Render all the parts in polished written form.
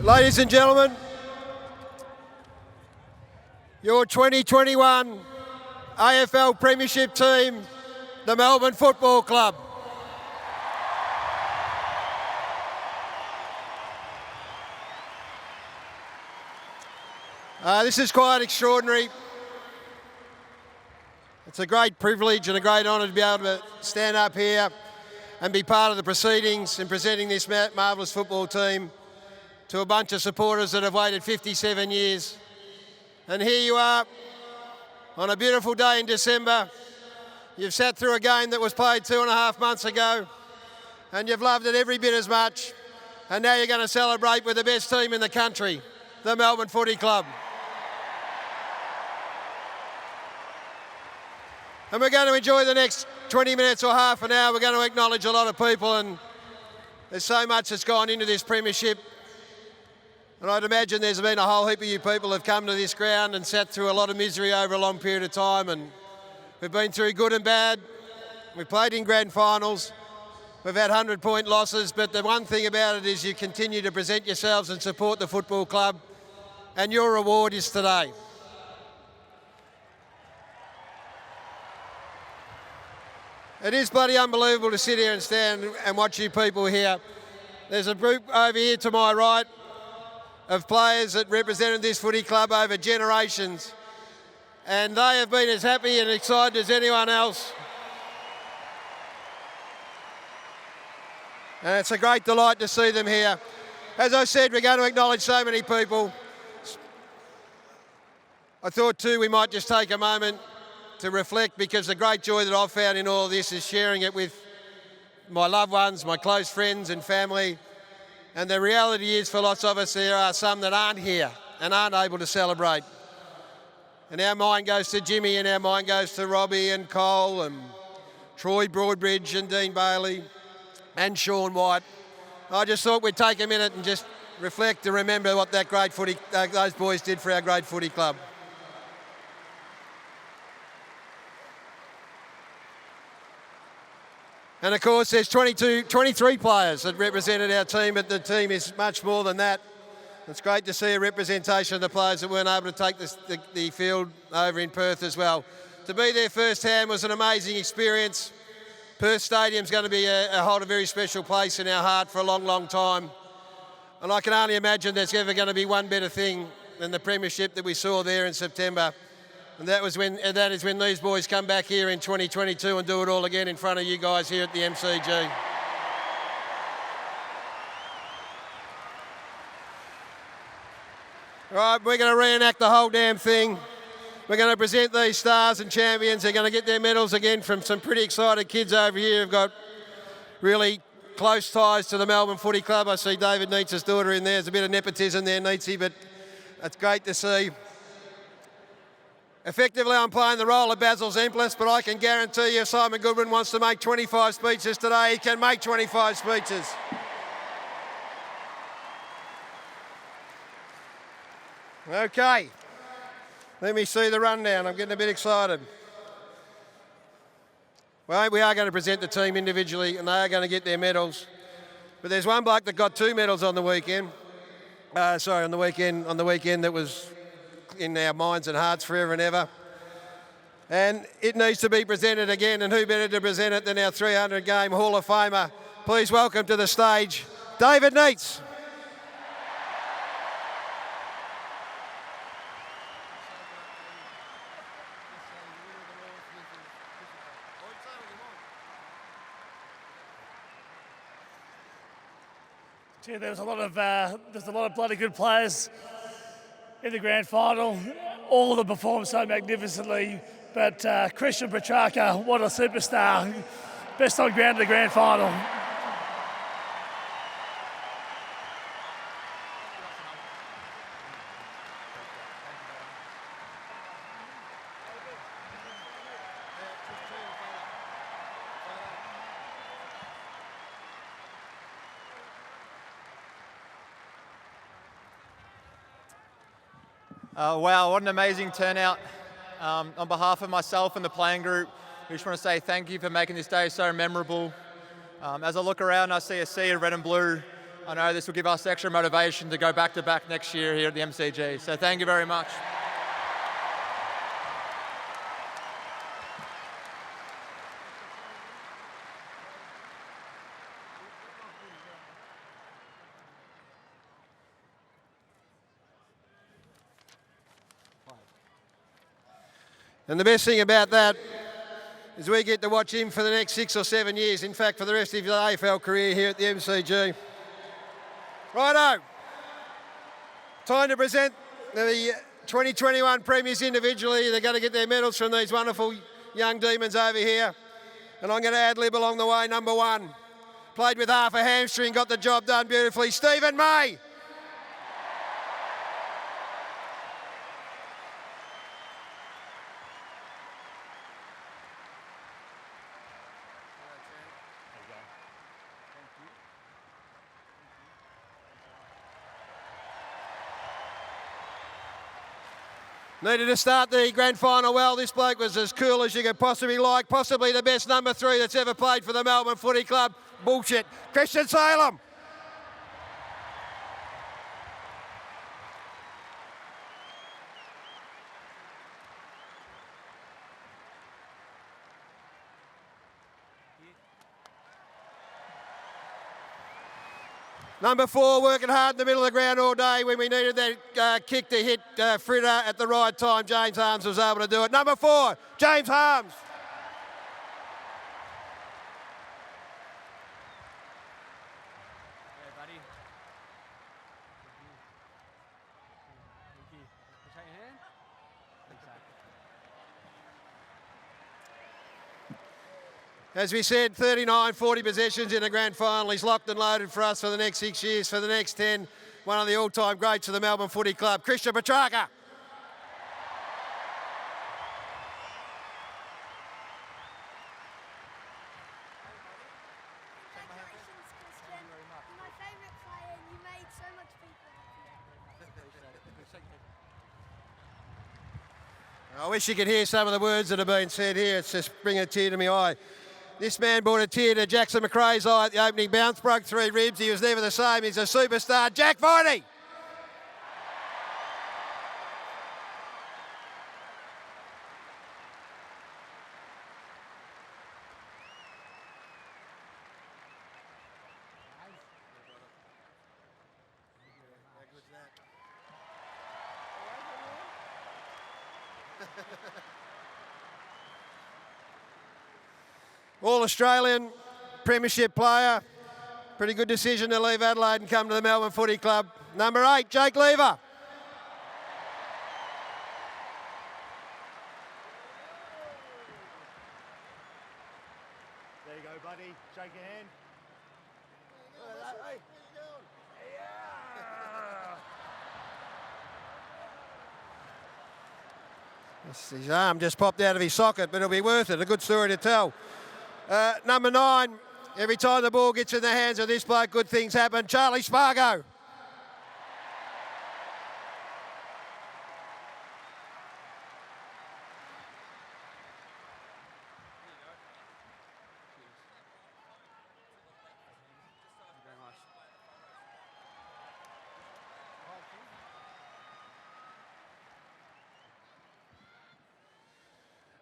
Ladies and gentlemen, your 2021 AFL Premiership team, the Melbourne Football Club. This is quite extraordinary. It's a great privilege and a great honour to be able to stand up here and be part of the proceedings in presenting this marvellous football team to a bunch of supporters that have waited 57 years. And here you are on a beautiful day in December. You've sat through a game that was played 2.5 months ago and you've loved it every bit as much. And now you're going to celebrate with the best team in the country, the Melbourne Footy Club. And we're going to enjoy the next 20 minutes or half an hour. We're going to acknowledge a lot of people, and there's so much that's gone into this premiership. And I'd imagine there's been a whole heap of you people have come to this ground and sat through a lot of misery over a long period of time, and we've been through good and bad. We've played in grand finals. We've had 100-point losses, but the one thing about it is you continue to present yourselves and support the football club, and your reward is today. It is bloody unbelievable to sit here and stand and watch you people here. There's a group over here to my right of players that represented this footy club over generations, and they have been as happy and excited as anyone else. And it's a great delight to see them here. As I said, we're going to acknowledge so many people. I thought too we might just take a moment to reflect, because the great joy that I've found in all of this is sharing it with my loved ones, my close friends and family. And the reality is, for lots of us, there are some that aren't here and aren't able to celebrate. And our mind goes to Jimmy, and our mind goes to Robbie and Cole and Troy Broadbridge and Dean Bailey and Sean White. I just thought we'd take a minute and just reflect and remember what that great those boys did for our great footy club. And of course, there's 23 players that represented our team, but the team is much more than that. It's great to see a representation of the players that weren't able to take the field over in Perth as well. To be there firsthand was an amazing experience. Perth Stadium's going to hold a very special place in our heart for a long, long time. And I can only imagine there's ever going to be one better thing than the premiership that we saw there in September. And that is when these boys come back here in 2022 and do it all again in front of you guys here at the MCG. All right, we're going to reenact the whole damn thing. We're going to present these stars and champions. They're going to get their medals again from some pretty excited kids over here who've got really close ties to the Melbourne Footy Club. I see David Neitz' daughter in there. There's a bit of nepotism there, Neitzy, but it's great to see. Effectively, I'm playing the role of Basil Zemplis, but I can guarantee you if Simon Goodwin wants to make 25 speeches today, he can make 25 speeches. Okay, let me see the rundown. I'm getting a bit excited. Well, we are going to present the team individually, and they are going to get their medals. But there's one bloke that got 2 medals on the weekend. On the weekend that was in our minds and hearts forever and ever. And it needs to be presented again, and who better to present it than our 300-game Hall of Famer. Please welcome to the stage, David Neitz. Gee, there's a lot of bloody good players in the grand final. All of them performed so magnificently, but Christian Petrarca, what a superstar. Best on ground in the grand final. Wow, what an amazing turnout. On behalf of myself and the playing group, we just want to say thank you for making this day so memorable. As I look around, I see a sea of red and blue. I know this will give us extra motivation to go back-to-back next year here at the MCG. So thank you very much. And the best thing about that is we get to watch him for the next 6 or 7 years. In fact, for the rest of his AFL career here at the MCG. Righto. Time to present the 2021 premiers individually. They're going to get their medals from these wonderful young demons over here. And I'm going to ad-lib along the way. Number 1. Played with half a hamstring, got the job done beautifully. Stephen May. Needed to start the grand final well. This bloke was as cool as you could possibly like. Possibly the best number 3 that's ever played for the Melbourne Footy Club. Bullshit. Christian Salem. Number 4, working hard in the middle of the ground all day when we needed that kick to hit Fritter at the right time. James Harms was able to do it. Number 4, James Harms. Yeah, buddy. Thank you. Shake your hand. Exactly. As we said, 39, 40 possessions in the grand final. He's locked and loaded for us for the next 6 years. For the next 10, one of the all-time greats of the Melbourne Footy Club, Christian Petrarca. Congratulations, Christian. You're my favourite player and you made so much people happy. I wish you could hear some of the words that have been said here. It's just bringing a tear to my eye. This man brought a tear to Jackson McRae's eye at the opening bounce, broke 3 ribs. He was never the same. He's a superstar. Jack Viney. All-Australian Premiership player. Pretty good decision to leave Adelaide and come to the Melbourne Footy Club. Number 8, Jake Lever. There you go, buddy. Shake your hand. His arm just popped out of his socket, but it'll be worth it. A good story to tell. Number 9, every time the ball gets in the hands of this bloke, good things happen. Charlie Spargo.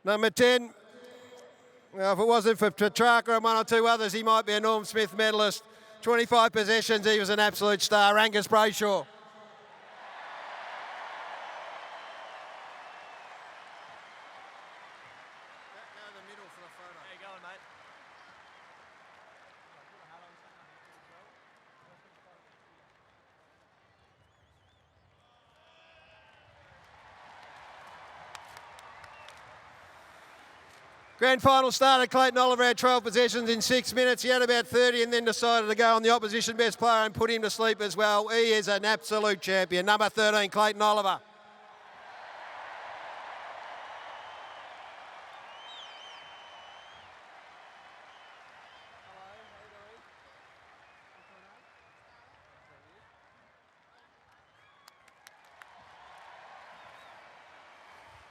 Number 10, well, if it wasn't for Petrarca and 1 or 2 others, he might be a Norm Smith medalist. 25 possessions, he was an absolute star. Angus Brayshaw. There you go, mate. Grand final started. Clayton Oliver had 12 possessions in 6 minutes. He had about 30 and then decided to go on the opposition best player and put him to sleep as well. He is an absolute champion. Number 13, Clayton Oliver.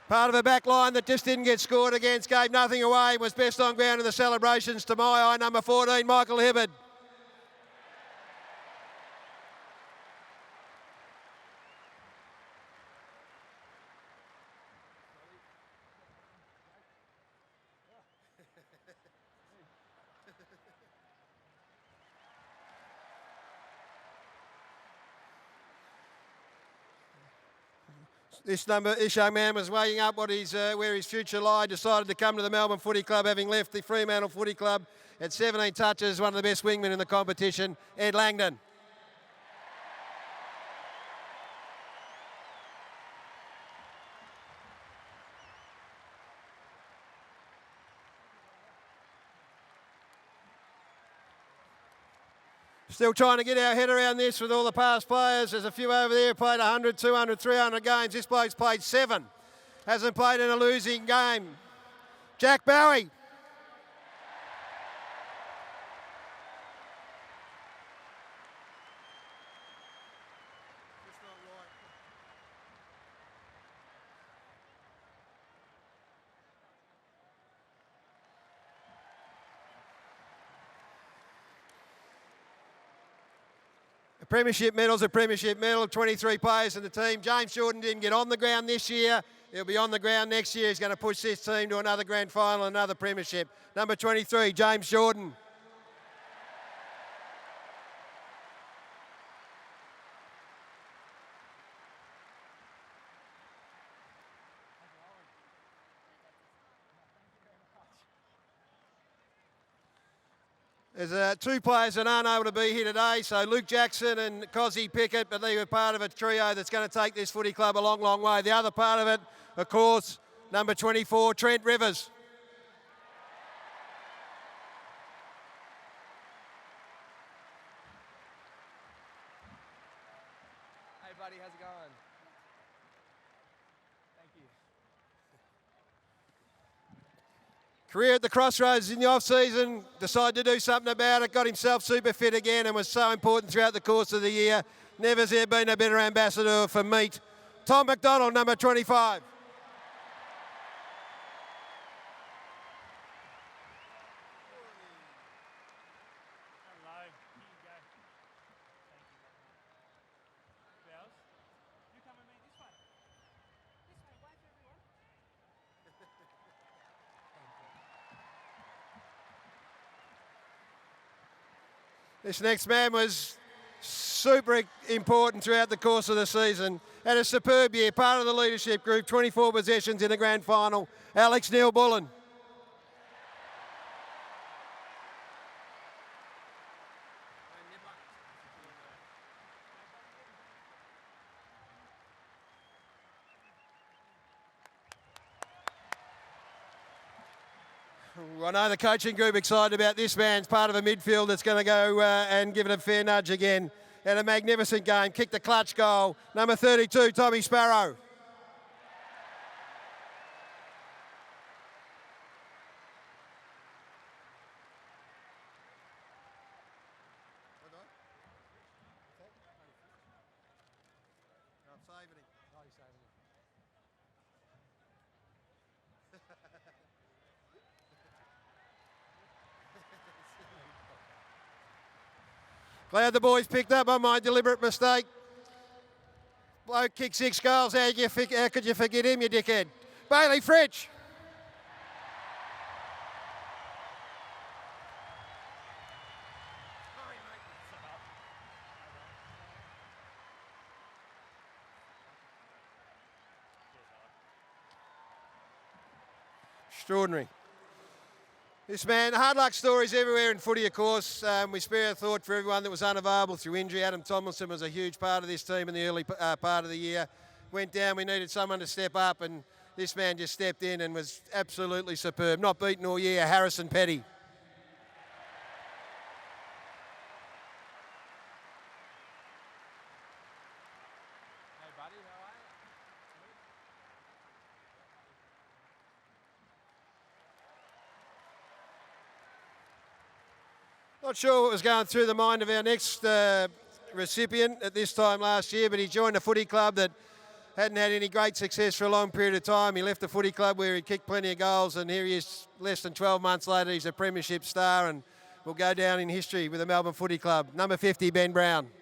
Part of a back line that just didn't get scored against, gave nothing away, was best on ground in the celebrations to my eye. Number 14, Michael Hibbard. This young man was weighing up where his future lied, decided to come to the Melbourne Footy Club, having left the Fremantle Footy Club at 17 touches, one of the best wingmen in the competition, Ed Langdon. Still trying to get our head around this with all the past players. There's a few over there who played 100, 200, 300 games. This bloke's played 7. Hasn't played in a losing game. Jack Bowie. A Premiership medal's a Premiership medal, 23 players in the team. James Jordan didn't get on the ground this year. He'll be on the ground next year. He's going to push this team to another grand final, another Premiership. Number 23, James Jordan. There's 2 players that aren't able to be here today, so Luke Jackson and Cozzy Pickett, but they were part of a trio that's going to take this footy club a long, long way. The other part of it, of course, number 24, Trent Rivers. Hey buddy, how's it going? Thank you. Career at the crossroads in the off-season, decided to do something about it, got himself super fit again and was so important throughout the course of the year. Never's ever been a better ambassador for meat. Tom McDonald, number 25. Hello. Here you go. Thank you. Bells, you come with me this way. This way, wave everyone. This next man was super important throughout the course of the season. Had a superb year, part of the leadership group, 24 possessions in the grand final. Alex Neil-Bullen. I know the coaching group excited about this man's part of a midfield that's going to go and give it a fair nudge again. Had a magnificent game, kicked the clutch goal. Number 32, Tommy Sparrow. Glad the boys picked up on my deliberate mistake. Bloke kicked 6 goals. How could you forget him, you dickhead? Bailey Fritsch. Extraordinary. This man, hard luck stories everywhere in footy, of course. We spare a thought for everyone that was unavailable through injury. Adam Tomlinson was a huge part of this team in the early part of the year. Went down, we needed someone to step up, and this man just stepped in and was absolutely superb. Not beaten all year, Harrison Petty. Hey buddy, how are you? Not sure what was going through the mind of our next recipient at this time last year, but he joined a footy club that hadn't had any great success for a long period of time. He left the footy club where he kicked plenty of goals, and here he is less than 12 months later. He's a Premiership star and will go down in history with the Melbourne Footy Club. Number 50, Ben Brown. Here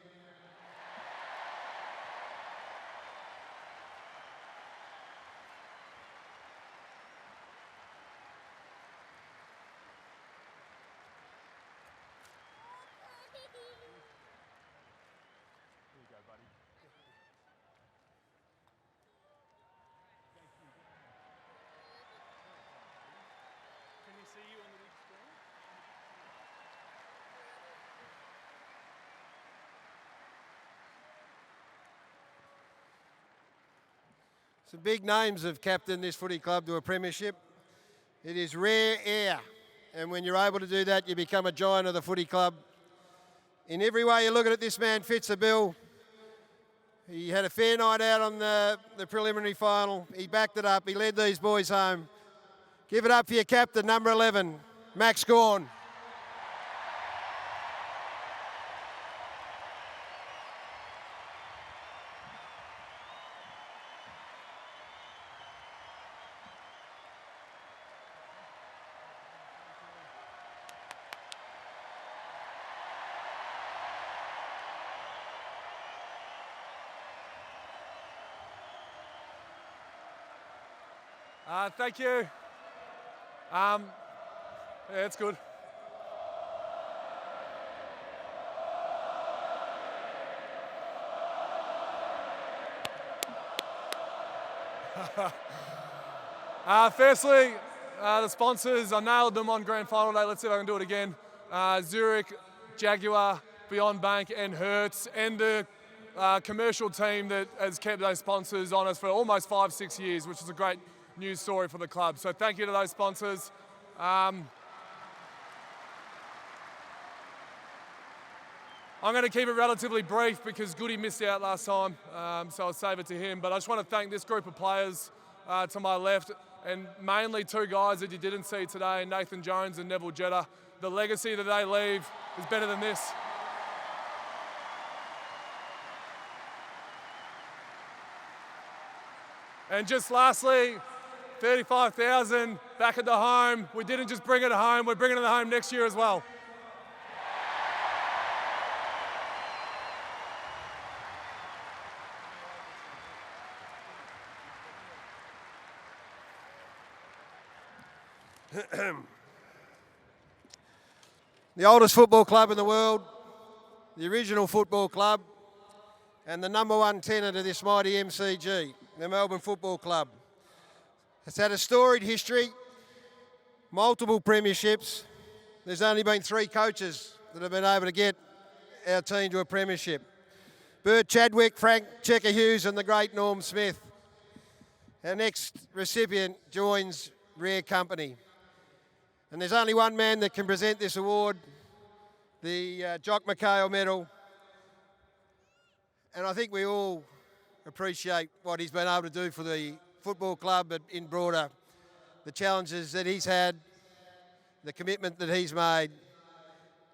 you go, buddy. Some big names have captained this footy club to a premiership. It is rare air, and when you're able to do that, you become a giant of the footy club. In every way you look at it, this man fits the bill. He had a fair night out on the preliminary final. He backed it up. He led these boys home. Give it up for your captain, number 11, Max Gawn. Thank you. Yeah, it's good. Firstly, the sponsors, I nailed them on grand final day. Let's see if I can do it again. Zurich, Jaguar, Beyond Bank and Hertz, and the commercial team that has kept those sponsors on us for almost 5-6 years, which is a great news story for the club. So thank you to those sponsors. I'm going to keep it relatively brief because Goody missed out last time, so I'll save it to him. But I just want to thank this group of players to my left, and mainly two guys that you didn't see today, Nathan Jones and Neville Jetta. The legacy that they leave is better than this. And just lastly, 35,000 back at the home. We didn't just bring it home, we're bringing it home next year as well. The oldest football club in the world, the original football club, and the number one tenant of this mighty MCG, the Melbourne Football Club. It's had a storied history, multiple premierships. There's only been 3 coaches that have been able to get our team to a premiership. Bert Chadwick, Frank Checker Hughes and the great Norm Smith. Our next recipient joins rare company. And there's only one man that can present this award, the Jock McHale Medal. And I think we all appreciate what he's been able to do for the football club, but in broader, the challenges that he's had, the commitment that he's made,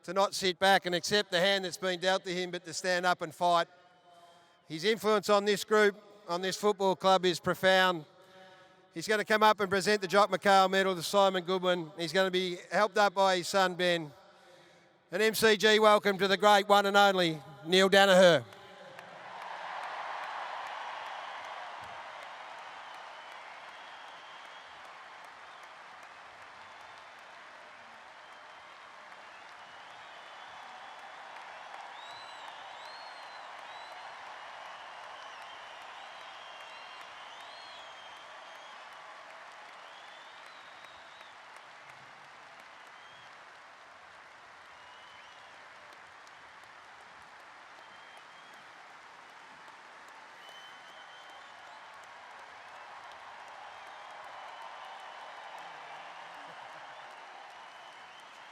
to not sit back and accept the hand that's been dealt to him, but to stand up and fight. His influence on this group, on this football club is profound. He's going to come up and present the Jock McHale Medal to Simon Goodwin. He's going to be helped up by his son, Ben. An MCG welcome to the great one and only Neil Danaher.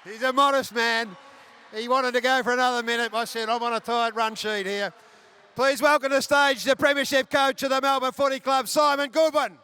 He's a modest man. He wanted to go for another minute. I said, I'm on a tight run sheet here. Please welcome to the stage the Premiership coach of the Melbourne Footy Club, Simon Goodwin.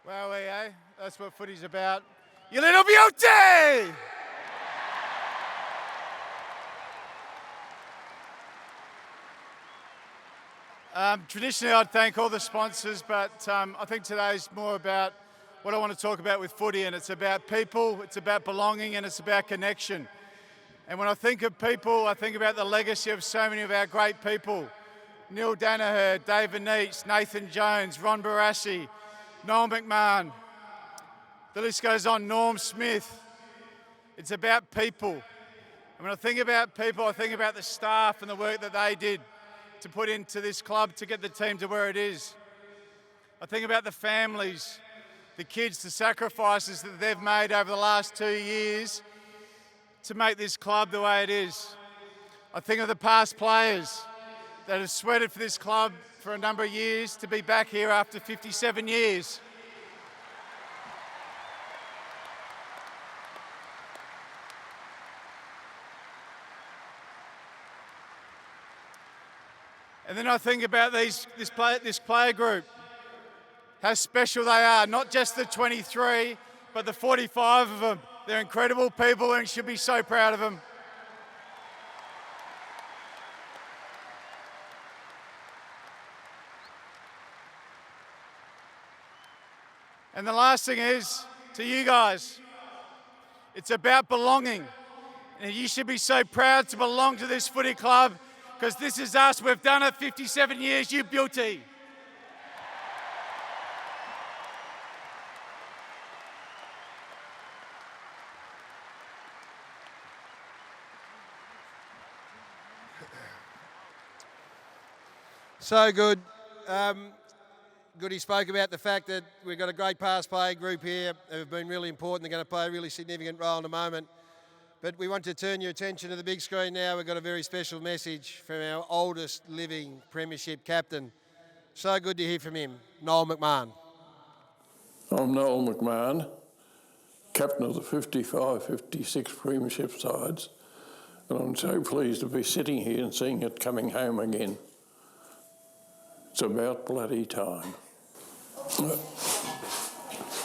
Well, eh? That's what footy's about. You little beauty! Traditionally, I'd thank all the sponsors, but I think today's more about what I want to talk about with footy, and it's about people, it's about belonging, and it's about connection. And when I think of people, I think about the legacy of so many of our great people. Neil Danaher, David Neitz, Nathan Jones, Ron Barassi, Noel McMahon. The list goes on, Norm Smith. It's about people. And when I think about people, I think about the staff and the work that they did to put into this club to get the team to where it is. I think about the families, the kids, the sacrifices that they've made over the last 2 years to make this club the way it is. I think of the past players that have sweated for this club for a number of years to be back here after 57 years. And then I think about this player group, how special they are, not just the 23, but the 45 of them. They're incredible people and should be so proud of them. And the last thing is, to you guys, it's about belonging. And you should be so proud to belong to this footy club, because this is us. We've done it 57 years, you beauty. So good. Goody spoke about the fact that we've got a great past play group here who have been really important. They're going to play a really significant role in a moment. But we want to turn your attention to the big screen now. We've got a very special message from our oldest living Premiership captain. So good to hear from him, Noel McMahon. I'm Noel McMahon, captain of the 55-56 Premiership sides, and I'm so pleased to be sitting here and seeing it coming home again. It's about bloody time.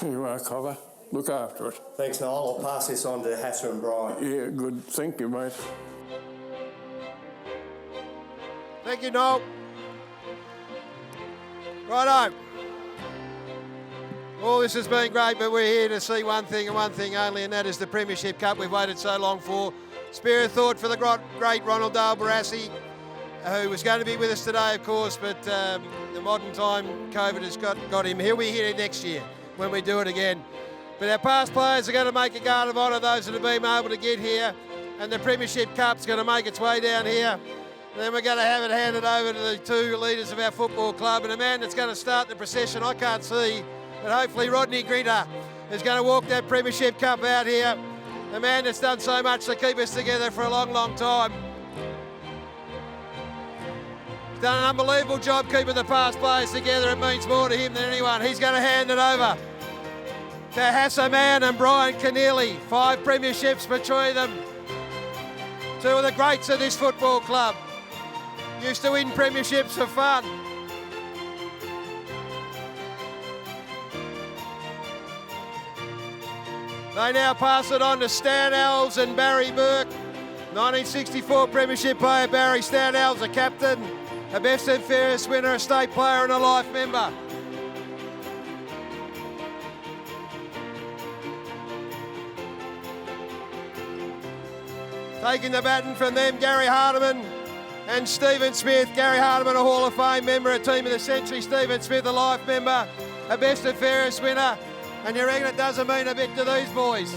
Here you are, Cobber. Look after it. Thanks, Noel. I'll pass this on to Hasser and Brian. Yeah, good. Thank you, mate. Thank you, Noel. Righto. All this has been great, but we're here to see one thing and one thing only, and that is the Premiership Cup we've waited so long for. Spare a thought for the great Ronald Dale Barassi, who was going to be with us today, of course, but the modern time COVID has got him. He'll be here next year when we do it again. But our past players are going to make a guard of honour, those that have been able to get here, and the Premiership Cup's going to make its way down here. And then we're going to have it handed over to the two leaders of our football club, and a man that's going to start the procession I can't see, but hopefully Rodney Gritter is going to walk that Premiership Cup out here. A man that's done so much to keep us together for a long, long time. Done an unbelievable job keeping the past players together. It means more to him than anyone. He's going to hand it over to Hassaman and Brian Keneally. 5 premierships between them. 2 of the greats of this football club. Used to win premierships for fun. They now pass it on to Stan Alves and Barry Burke. 1964 premiership player Barry Stan Alves, a captain, a best and fairest winner, a state player and a life member. Taking the baton from them, Gary Hardiman and Stephen Smith. Gary Hardiman, a Hall of Fame member, a Team of the Century. Stephen Smith, a life member, a best and fairest winner. And you reckon it doesn't mean a bit to these boys?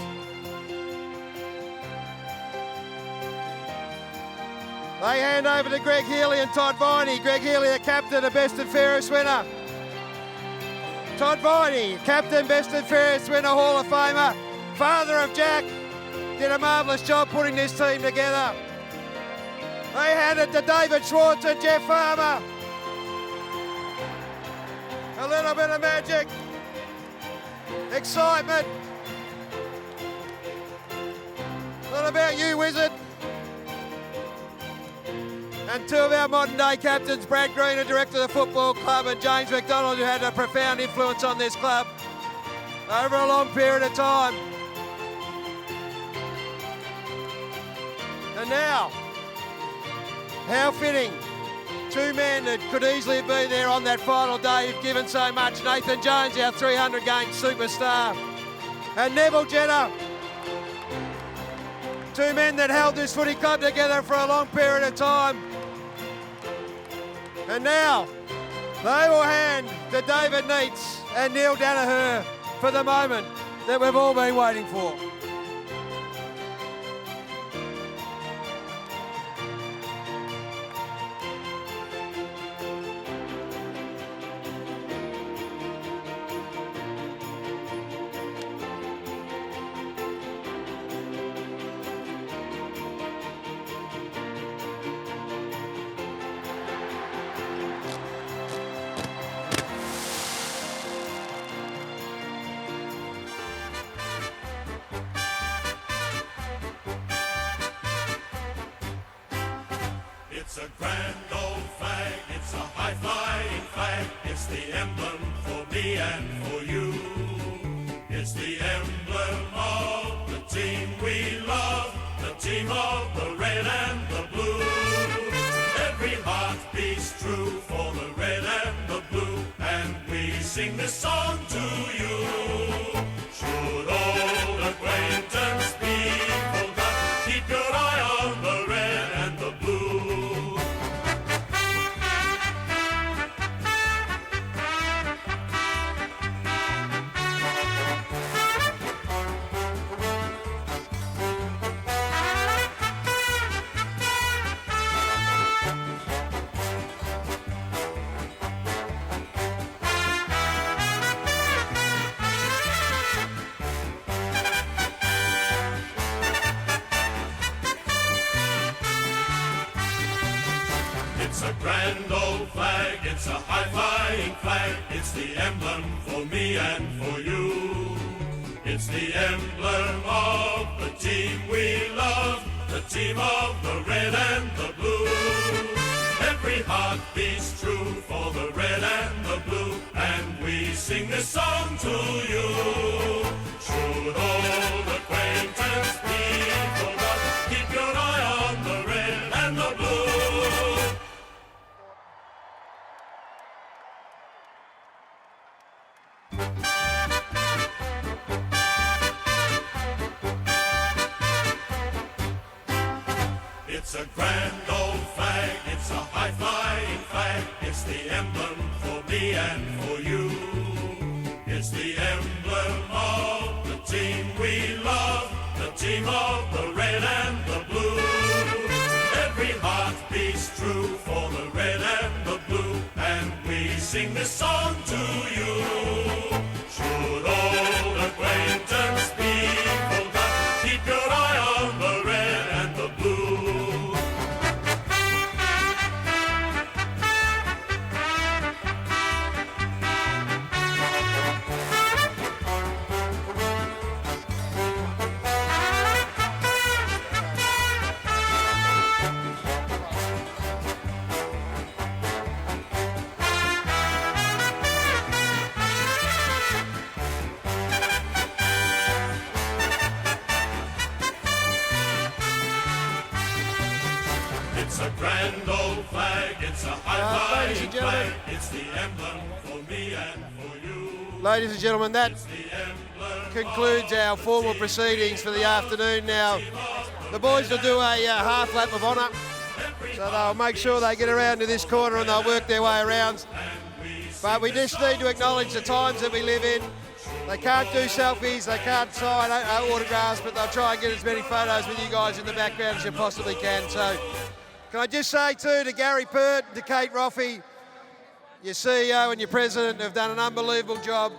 They hand over to Greg Healy and Todd Viney. Greg Healy, the captain, a best and fairest winner. Todd Viney, captain, best and fairest winner, Hall of Famer. Father of Jack, did a marvellous job putting this team together. They hand it to David Schwartz and Jeff Farmer. A little bit of magic, excitement. What about you, Wizard? And 2 of our modern day captains, Brad Green, a director of the football club, and James McDonald, who had a profound influence on this club over a long period of time. And now, how fitting, 2 men that could easily have been there on that final day who've given so much. Nathan Jones, our 300-game superstar, and Neville Jenner, Two men that held this footy club together for a long period of time. And now they will hand to David Neitz and Neil Danaher for the moment that we've all been waiting for. It's a grand old flag, it's a high-flying flag, it's the emblem for me and for you. It's the emblem of the team we love, the team of the red and the blue. Every heart beats true for the red and the blue, and we sing this song to you. Should old acquaintance be forgot, keep your eye on the red and the blue. It's a grand old flag, it's a high-flying flag, it's the emblem for me and for you. It's the emblem of the team we love, the team of the red and the blue. Every heart beats true for the red and the blue, and we sing this song to you. Should old acquaintance be forgot, keep your eye on the red and the blue. It's a grand old flag, it's a high-flying flag, it's the emblem for me and for you. It's the emblem of the team we love, the team of the red and the blue. Every heart beats true for the red and the blue, and we sing this song to you. Should old acquaintance be forgot, keep your eye on the red and the blue. It's a grand old flag, it's a high-flying flag, it's the emblem for me and for you. Ladies and gentlemen, that concludes our formal proceedings for the afternoon. Now, the boys will do a half lap of honour, so they'll make sure they get around to this corner and they'll work their way around. But we just need to acknowledge the times that we live in. They can't do selfies, they can't sign autographs, but they'll try and get as many photos with you guys in the background as you possibly can. So, can I just say too to Gary Pert, to Kate Roffey, your CEO and your president have done an unbelievable job.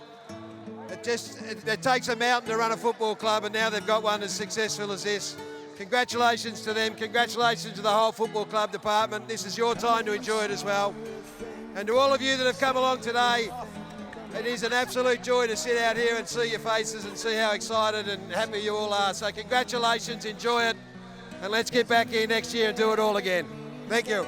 It takes a mountain to run a football club, and now they've got one as successful as this. Congratulations to them, congratulations to the whole football club department. This is your time to enjoy it as well. And to all of you that have come along today, it is an absolute joy to sit out here and see your faces and see how excited and happy you all are. So congratulations, enjoy it, and let's get back here next year and do it all again. Thank you.